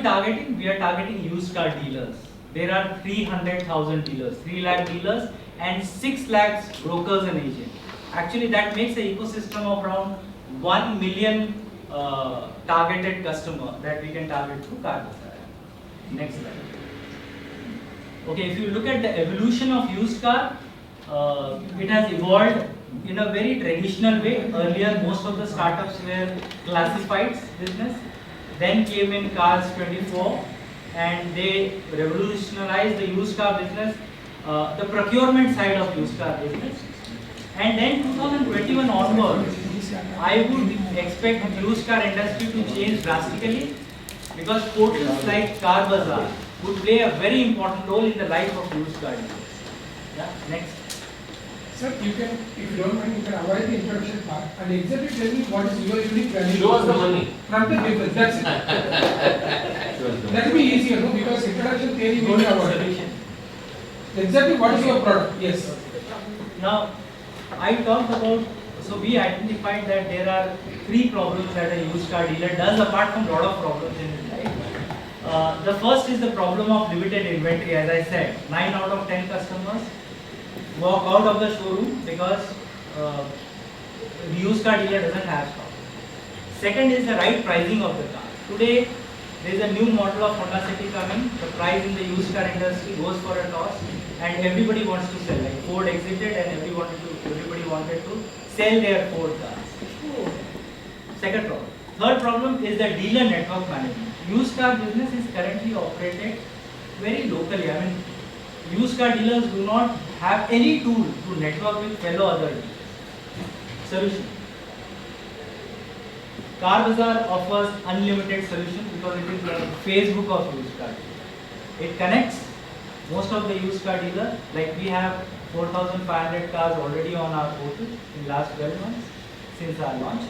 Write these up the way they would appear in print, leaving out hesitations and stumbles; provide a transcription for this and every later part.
targeting? We are targeting used car dealers. There are 300,000 dealers, 3 lakh dealers and 6 lakhs brokers and agents. Actually, that makes an ecosystem of around 1 million targeted customer that we can target through CarBazaar. Next slide. Okay, if you look at the evolution of used car, it has evolved in a very traditional way. Earlier, most of the startups were classifieds business. Then came in Cars 24, and they revolutionized the used car business, the procurement side of used car business. And then 2021 onwards, I would expect used car industry to change drastically, because portals like CarBazaar would play a very important role in the life of used car dealers. Yeah, next. Sir, you can, if you don't mind, you can avoid the introduction part and exactly tell me what is your unique value. Show us the money. From the difference, that's it. That will be easier, no? Because introduction theory will be avoided. Solution. Exactly what is your product? Yes. Now, I talked about, so we identified that there are 3 problems that a used car dealer does, apart from a lot of problems in his life. The first is the problem of limited inventory. As I said, 9 out of 10 customers walk out of the showroom because the used car dealer doesn't have stock. Second is the right pricing of the car. Today, there is a new model of Honda City coming. The price in the used car industry goes for a toss, and everybody wants to sell. Like Ford exited, and everybody wanted to sell their Ford cars. Second problem. Third problem is the dealer network management. Used car business is currently operated very locally. I mean, used car dealers do not have any tool to network with fellow other dealers. Solution. CarBazaar offers unlimited solution because it is the Facebook of used car dealers. It connects most of the used car dealers. Like we have 4,500 cars already on our portal in last 12 months since our launch.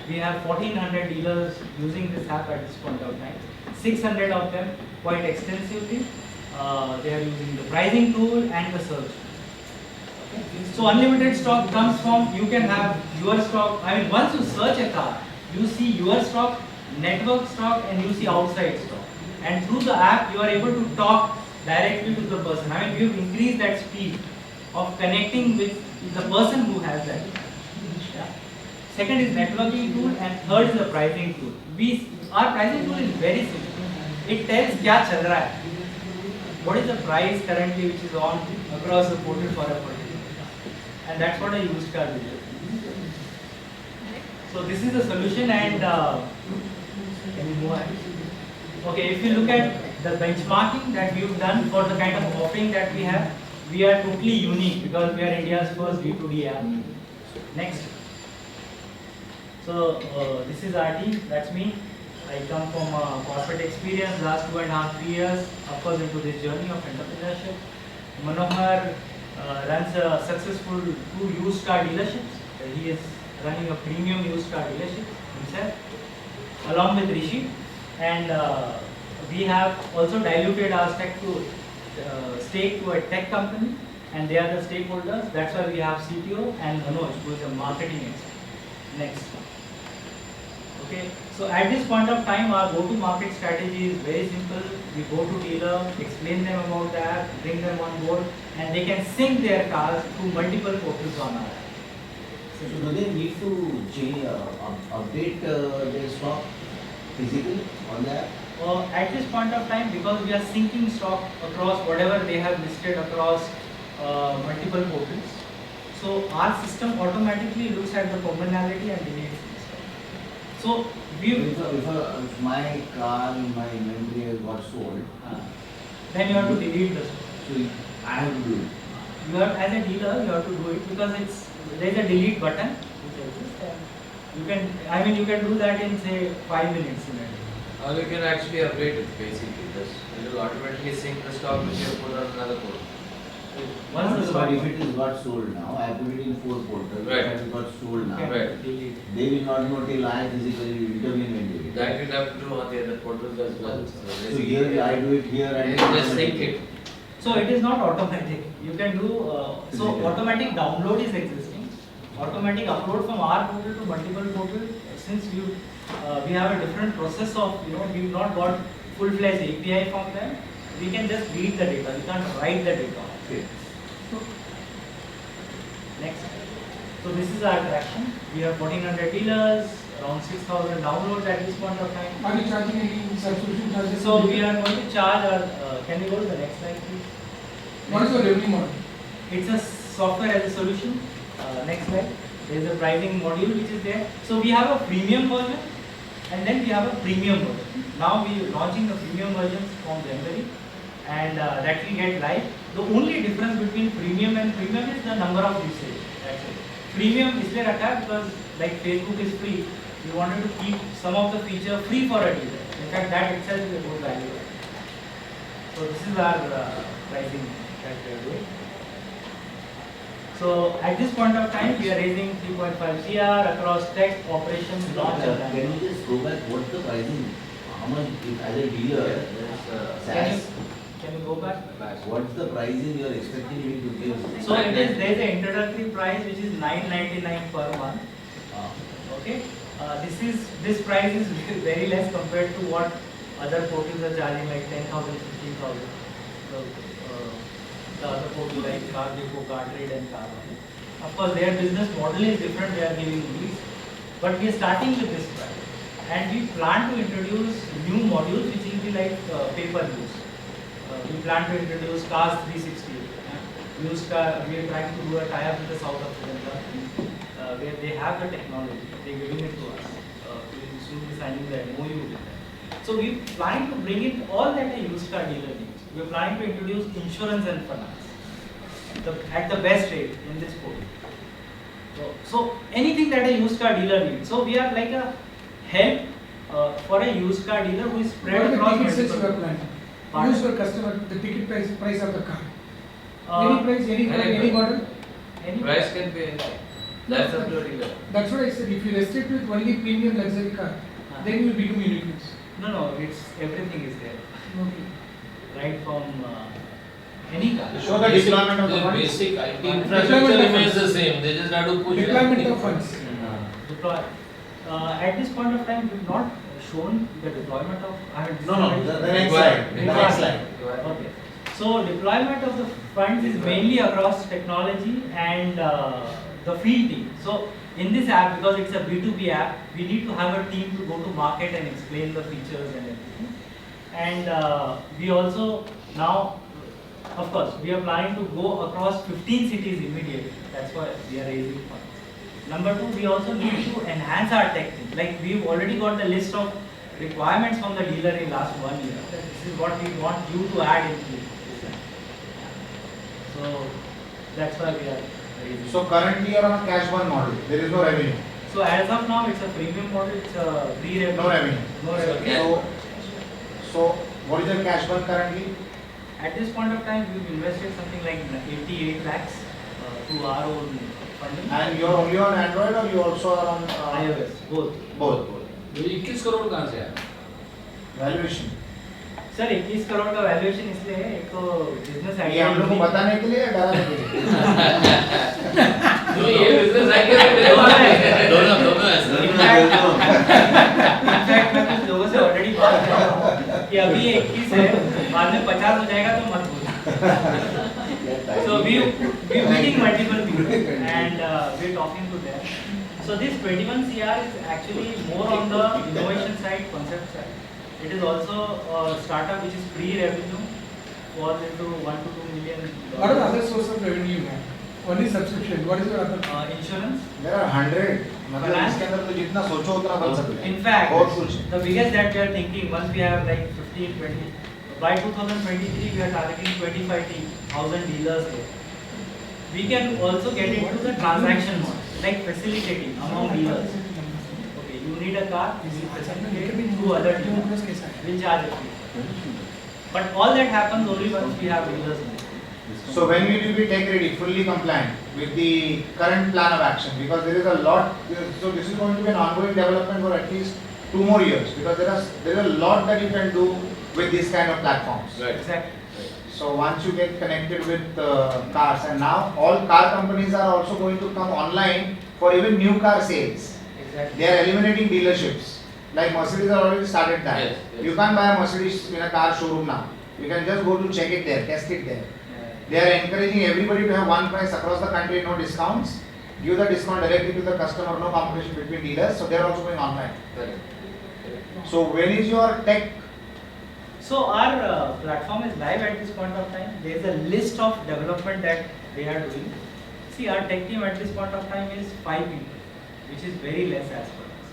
We have 1,400 dealers using this app at this point of time. 600 of them quite extensively. They are using the pricing tool and the search. Okay. So unlimited stock comes from, you can have your stock. I mean, once you search a car, you see your stock, network stock, and you see outside stock. And through the app, you are able to talk directly to the person. I mean, we've increased that speed of connecting with the person who has that. Yeah. Second is networking tool, and third is the pricing tool. Our pricing tool is very simple. It tells kya chal raha hai. What is the price currently which is on across the portal for a particular car, and that's what a used car will do. So this is the solution, and can we move on? Okay, if you look at the benchmarking that we've done for the kind of offering that we have, we are totally unique because we are India's first B2B app. Next. So this is RT, that's me. I come from corporate experience, last 2.5 3 years, of course, into this journey of entrepreneurship. Manohar runs a successful 2 used car dealerships. He is running a premium used car dealership himself, along with Rishi. And we have also diluted our stake to a tech company, and they are the stakeholders. That's why we have CTO and Manoj, who is a marketing expert. Next. Okay, so at this point of time, our go-to-market strategy is very simple. We go to dealer, explain them about the app, bring them on board, and they can sync their cars through multiple portals on our app. So do they need to change, update their stock physically on the app? At this point of time, because we are syncing stock across whatever they have listed across multiple portals, so our system automatically looks at the commonality and deletes it. So if my car in my inventory has got sold, then you have to delete the stock. so I have to do it. You have, as a dealer, you have to do it because there is a delete button which exists, and you can, you can do that in say 5 minutes in a day. Or you can actually update it basically. It will automatically sync the stock which you have put on another portal. Once the But if it is got sold now, I put it in 4 portals. Right. If it got sold now, Right. delete. they will not know till I physically intervene into it. That you have to do on the other portals as well. So here I do it here and you just sync it. So it is not automatic. You can do, so Physical. automatic download is existing. Automatic upload from our portal to multiple portals. Since we have a different process of, we've not got full-fledged API from them. We can just read the data. We can't write the data. Okay. Next. So this is our traction. We have 1400 dealers, around 6000 downloads at this point of time. Are you charging any subscription charges? So we are going to charge our, can you go to the next slide please? What is your revenue model? It's a software as a solution. Next slide. There is a pricing module which is there. So we have a premium version and then we have a premium version. Now we are launching the premium versions from January and that will get live. The only difference between premium and premium is the number of usage. That's it. Premium is there because like Facebook is free, we wanted to keep some of the feature free for a dealer. In fact, that itself is a good value. So this is our pricing that we are doing. So at this point of time, we are raising 3.5 CR across tech, operations, launch and Can landing. you just go back, what's the pricing? How much, if as a dealer, SaaS, Can you go back? what's the pricing you are expecting me to give? So it is, there is an introductory price which is $9.99 per month. Okay. This price is very less compared to what other portals are charging, like 10,000, 15,000. So, the other portal like CarBazaar, CarTrade and CarBazaar. Of course, their business model is different. They are giving leads, but we are starting with this price, and we plan to introduce new modules which will be like pay-per-use. We plan to introduce Cars 360. Used car, we are trying to do a tie-up with the South African where they have the technology. They are giving it to us. We will soon be signing the MOU with them. So we are planning to bring in all that a used car dealer needs. We are planning to introduce insurance and finance at the best rate in this portal. So anything that a used car dealer needs. So we are like a help for a used car dealer who is What spread are the across ticket sales you multiple. are planning? Pardon? Use for customer, the ticket price of the car. Uh, Any price, any car, any model? Any Price can be anything. That's up to a dealer. That's what I said, if you restrict with only premium luxury car, then you will become uniqueness. No, it's everything is there. Okay. Right from any car. Show the deployment of the The funds. basic IT Deployment infrastructure of remains the funds. same, they just have to push. Deployment of funds. Deploy. At this point of time, we've not shown the deployment of. No, the next slide. The next slide. Okay. So deployment of the funds is mainly across technology and the field team. So in this app, because it's a B2B app, we need to have a team to go to market and explain the features and everything. And we also now, of course, we are planning to go across 15 cities immediately. That's why we are raising funds. Number two, we also need to enhance our tech team. Like we've already got the list of requirements from the dealer in last 1 year. This is what we want you to add into this. So that's why we are raising. So currently you are on a cash burn model. There is no revenue. So as of now, it's a premium model. It's a free revenue. No revenue. No revenue. So what is your cash burn currently? At this point of time, we've invested something like 88 lakhs to our own funding. And you are only on Android or you also are on iOS, both. both? ये 21 करोड़ कहाँ से आया? Valuation. Sir 21 crore का valuation इसलिए है, एक तो business ये आइडिया हम लोग को बताने के लिए या डराने के लिए? नहीं ये business idea मेरे पास है। दोनों ऐसे। इनफैक्ट मैं कुछ लोगों से ऑलरेडी बात कर रहा हूँ कि अभी 21 है, बाद में 50 हो जाएगा तो मत बोलो। So we meeting multiple people and we're talking to them. So this 21 CR is actually more on the innovation side, concept side. It is also a startup which is pre-revenue, falls into 1 to 2 million. What are the other sources of revenue you have? Only subscription. What is your other? Insurance. There are 100. मतलब Finance? इसके अंदर तो जितना सोचो उतना बन सकता है. In fact, बहुत कुछ. the biggest that we are thinking once we have like 15, 20, by 2023 we are targeting 25,000 dealers here. We can also get into the transaction model, like facilitating among dealers. Okay, you need a car, you will facilitate through other dealers. We'll charge a fee. But all that happens only once we have dealers in it. So when will you be tech ready, fully compliant with the current plan of action? Because there is a lot. So this is going to be an ongoing development for at least 2 more years. Because there is a lot that you can do with these kind of platforms. Right. Exactly. So once you get connected with cars, and now all car companies are also going to come online for even new car sales. Exactly. They are eliminating dealerships. Like Mercedes has already started that. Yes, yes. You can't buy a Mercedes in a car showroom now. You can just go to check it there, test it there. They are encouraging everybody to have one price across the country, no discounts. Give the discount directly to the customer, no competition between dealers. So they are also going online. Correct. So when is your tech? So our platform is live at this point of time. There is a list of development that they are doing. See, our tech team at this point of time is 5 people, which is very less as per us.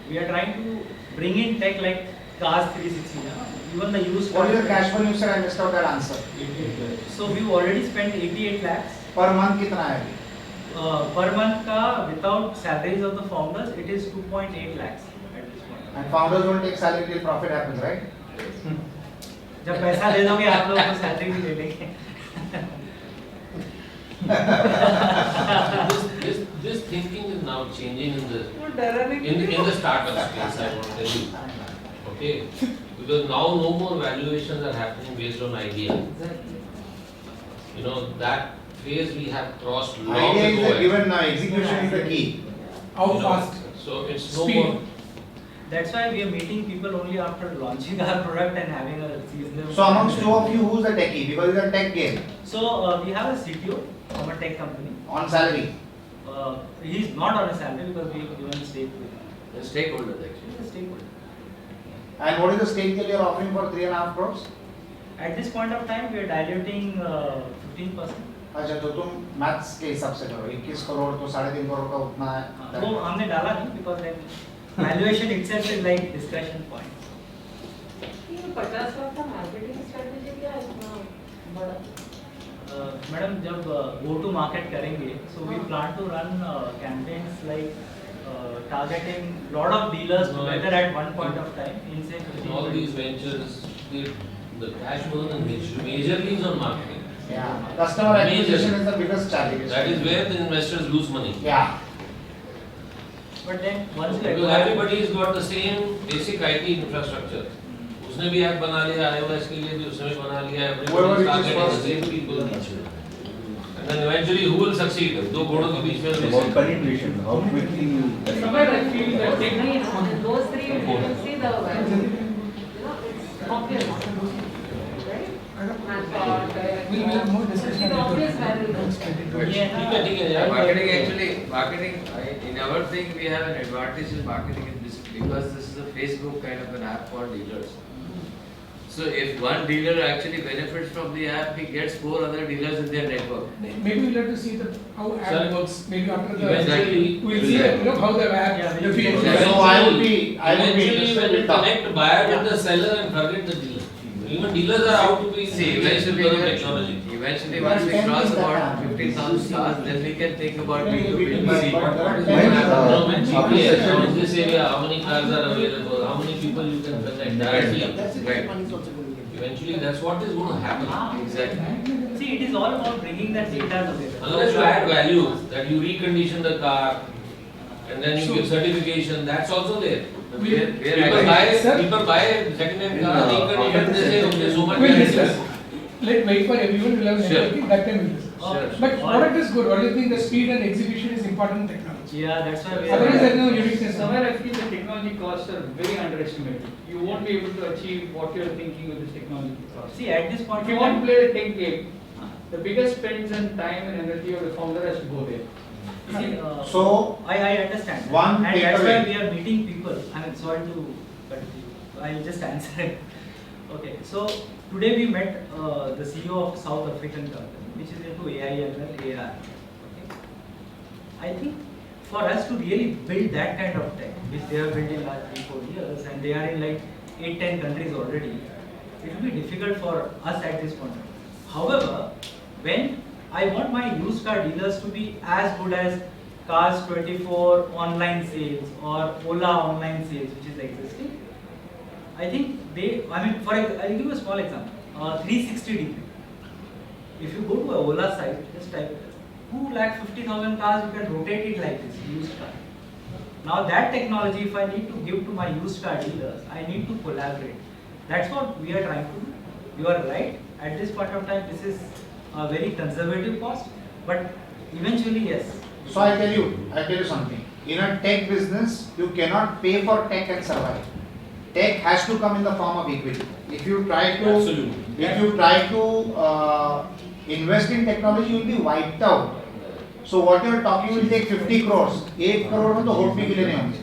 We are trying to bring in tech like Cars 360 now. Even the used What is car. your cash burn? You said I missed out that answer. So we've already spent 88 lakhs. Per month कितना है अभी? Per month का without salaries of the founders, it is 2.8 lakhs at this point. And founders don't take salary till profit happens, right? जब पैसा दे दोगे आप लोग तो सैलरी भी ले लेंगे. This thinking is now changing in the startup space, I want to tell you. Okay? Because now no more valuations are happening based on idea. You know, that phase we have crossed long Idea is ago. the given now, execution is the key. How You know, fast? So it's no Speed. more. That's why we are meeting people only after launching our product and having a seasonal. So amongst two of you, who's the techie? Because it's a tech game. So we have a CTO from a tech company. On salary. He's not on a salary because we have given stake to him. The stakeholders actually. He's a stakeholder. And what is the stake that you are offering for 3.5 crores? At this point of time, we are diluting 15%. अच्छा तो तुम maths के हिसाब से करो 21 करोड़ तो 3.5 करोड़ का उतना है. वो हमने डाला नहीं because then valuation itself is like discussion point. ये 50 लाख का मार्केटिंग स्ट्रेटजी क्या है इतना बड़ा? मैडम जब go to market करेंगे, so we plan to run campaigns like targeting lot of dealers No, together at one point of time in say 15 All these ventures, the cash burn is majorly is on marketing. Yeah. Customer acquisition is the biggest challenge. That is where the investors lose money. Yeah. But then once you Because acquire, everybody has got the same basic IT infrastructure. उसने भी app बना लिया iOS के लिए भी उसने भी बना लिया Whoever everybody is reaches targeting the first. same people. And then eventually who will succeed? दो घोड़ों के बीच में About race है. penetration, how quickly you Somewhere I feel that tech. And those three you can see the value. You know, it's obvious. Right? We'll have more discussion. It's obvious later. value. ठीक है यार. Marketing, in our thing we have an advantage in marketing in this because this is a Facebook kind of an app for dealers. So if one dealer actually benefits from the app, he gets 4 other dealers in their network. Maybe we'll have to see how app Sir, works. Maybe after the eventually we'll see Yeah. that, how the app, Yeah, the we'll see. features. Yeah. So I would be Eventually interested when you with that. connect buyer with the seller and forget the dealer. Even dealers are out to be See, eventually because of technology. Eventually once we cross about 15,000 cars, then we can think about B2B2C. No, when After GPS, session- now in this area, how many cars are available, how many people you can connect directly. Right. Eventually, that's what is going to happen. Exactly. see, it is all about bringing the data together. Unless you add value, that you recondition the car, and then you give certification, that's also there. People buy second-hand car, recondition, they say, okay, so much We'll guarantee. discuss. Let's wait for everyone to have Sure. networking, that time we'll discuss. Sure. But product is good. What do you think? The speed and execution is important in technology. Yeah, that's why we Otherwise, are. there's no uniqueness. Somewhere I feel the technology costs are very underestimated. You won't be able to achieve what you're thinking with this technology cost. See, at this point If of you want time, to play the tech game, the biggest spends and time and energy of the founder has to go there. see, So I understand. one and that's why takeaway. we are meeting people. I mean, sorry to cut you. I'll just answer it. Okay, so today we met the CEO of South African company, which is into AI and AR. Okay. I think for us to really build that kind of tech, which they have built in last 3-4 years, and they are in like 8-10 countries already, it will be difficult for us at this point. However, when I want my used car dealers to be as good as Cars 24 online sales or Ola online sales, which is existing, I think I'll give you a small example. 360 DP. If you go to a Ola site, just type 250,000 cars, you can rotate it like this, used car. Now that technology, if I need to give to my used car dealers, I need to collaborate. That's what we are trying to do. You are right. At this point of time, this is a very conservative cost, but eventually, yes. So I'll tell you something. in a tech business, you cannot pay for tech and survive. Tech has to come in the form of equity. If you try to, Absolutely. invest in technology, you will be wiped out. So what you are talking will take 50 crores. 1 crore में तो hope भी के लिए नहीं होंगे.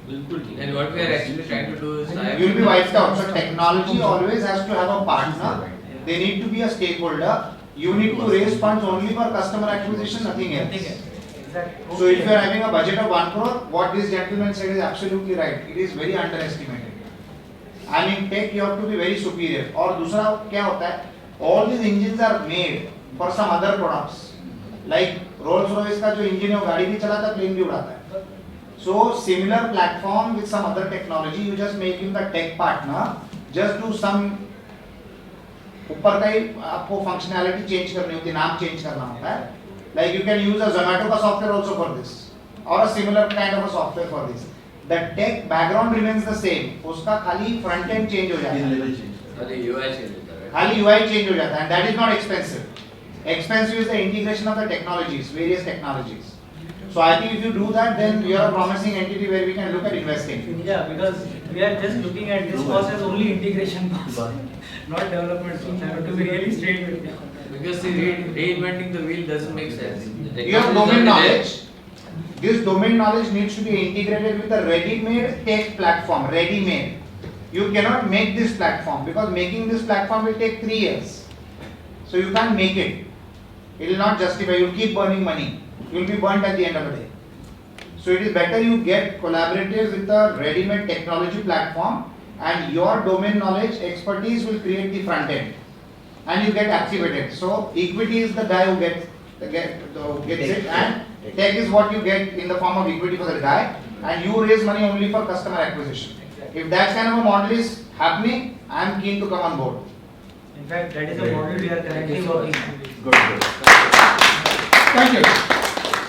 बिल्कुल ठीक है. And what we are actually trying to do is You will be wiped out. So technology always has to have a partner. They need to be a stakeholder. You need to raise funds only for customer acquisition, nothing else. Exactly. So if you are having a budget of 1 crore, what this gentleman said is absolutely right. It is very underestimated. And in tech you have to be very superior. और दूसरा क्या होता है? All these engines are made for some other products. Like Rolls Royce का जो engine है वो गाड़ी भी चलाता है, plane भी उड़ाता है. So similar platform with some other technology, you just make him the tech partner. Just do some ऊपर का ही आपको functionality change करनी होती है, नाम change करना होता है. Like you can use a Zomato का software also for this, or a similar kind of a software for this. The tech background remains the same. उसका खाली front end change हो जाता है. खाली UI change होता है. खाली UI change हो जाता है, and that is not expensive. Expensive is the integration of the technologies, various technologies. So I think if you do that, then you are a promising entity where we can look at investing. Yeah, because we are just looking at this cost as only integration cost, not development cost. I have to be really straight with you. Because see, reinventing the wheel doesn't make sense. The You have technology is domain already there. knowledge. This domain knowledge needs to be integrated with a ready-made tech platform. Ready-made. You cannot make this platform because making this platform will take 3 years. So you can't make it. It will not justify. You will keep burning money. You will be burnt at the end of the day. So it is better you get collaborators with a ready-made technology platform, and your domain knowledge expertise will create the front end, and you get activated. So equity is the guy who gets it, and tech is what you get in the form of equity for the guy, and you raise money only for customer acquisition. If that kind of a model is happening, I am keen to come on board. In fact, that is a model we are currently working on. Good. Thank you.